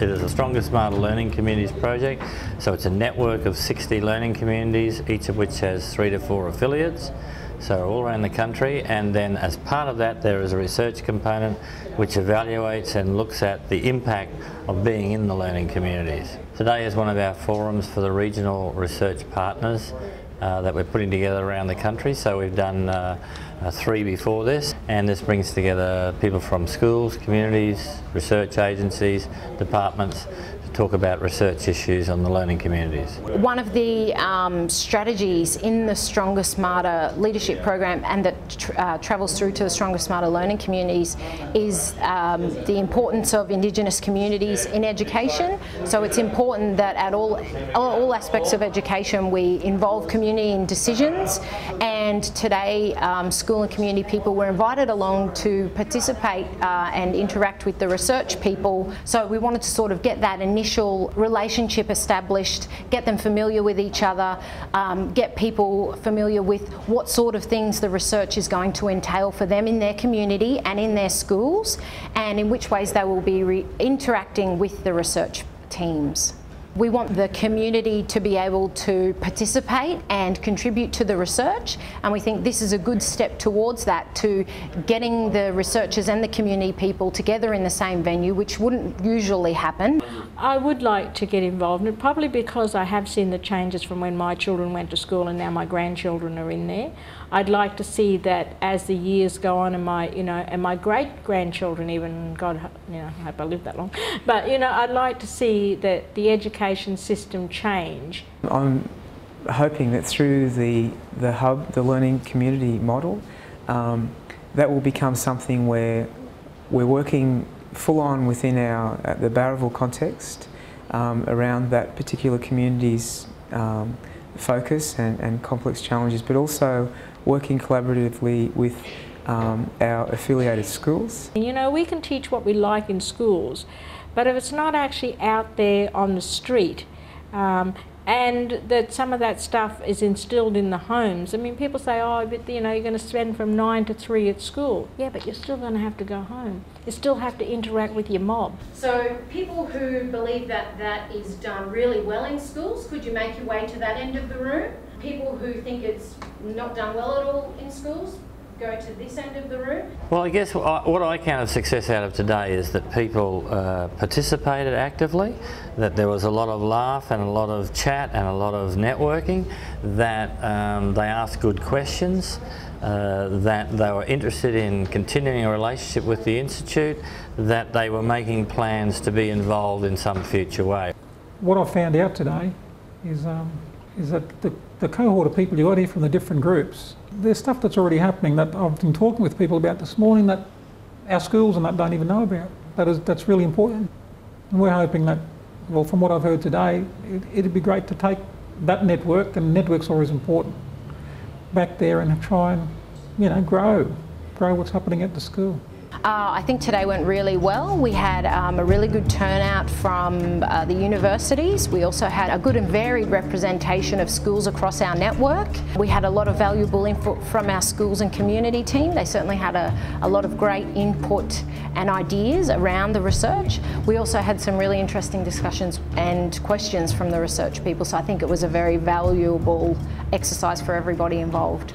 It is a Stronger, Smarter Learning Communities project, so it's a network of 60 learning communities, each of which has 3 to 4 affiliates, so all around the country. And then as part of that there is a research component which evaluates and looks at the impact of being in the learning communities. Today is one of our forums for the regional research partners that we're putting together around the country. So we've done 3 before this, and this brings together people from schools, communities, research agencies, departments to talk about research issues on the learning communities. One of the strategies in the Stronger, Smarter leadership program, and that travels through to the Stronger, Smarter learning communities, is the importance of Indigenous communities in education. So it's important that at all aspects of education we involve community in decisions, and today school and community people were invited along to participate and interact with the research people. So we wanted to sort of get that initial relationship established, get them familiar with each other, get people familiar with what sort of things the research is going to entail for them in their community and in their schools, and in which ways they will be interacting with the research teams. We want the community to be able to participate and contribute to the research, and we think this is a good step towards that, to getting the researchers and the community people together in the same venue, which wouldn't usually happen. I would like to get involved, and probably because I have seen the changes from when my children went to school and now my grandchildren are in there. I'd like to see that as the years go on, and my great-grandchildren even, God, I hope I live that long, but I'd like to see that the education system change. I'm hoping that through the hub, the learning community model, that will become something where we're working full on within the Barraville context around that particular community's focus and complex challenges, but also working collaboratively with our affiliated schools. We can teach what we like in schools, but if it's not actually out there on the street, and that some of that stuff is instilled in the homes. I mean, people say, oh, but you're going to spend from 9 to 3 at school. Yeah, but you're still going to have to go home. You still have to interact with your mob. So people who believe that that is done really well in schools, could you make your way to that end of the room? People who think it's not done well at all in schools, go to this end of the room? Well, I guess what I count as success out of today is that people participated actively, that there was a lot of laugh and a lot of chat and a lot of networking, that they asked good questions, that they were interested in continuing a relationship with the Institute, that they were making plans to be involved in some future way. What I found out today is that the cohort of people you got here from the different groups, there's stuff that's already happening that I've been talking with people about this morning that our schools and that don't even know about. That's really important. And we're hoping that, well, from what I've heard today, it'd be great to take that network, and network's always important, back there and try and grow what's happening at the school. I think today went really well. We had a really good turnout from the universities. We also had a good and varied representation of schools across our network. We had a lot of valuable input from our schools and community team. They certainly had a lot of great input and ideas around the research. We also had some really interesting discussions and questions from the research people, so I think it was a very valuable exercise for everybody involved.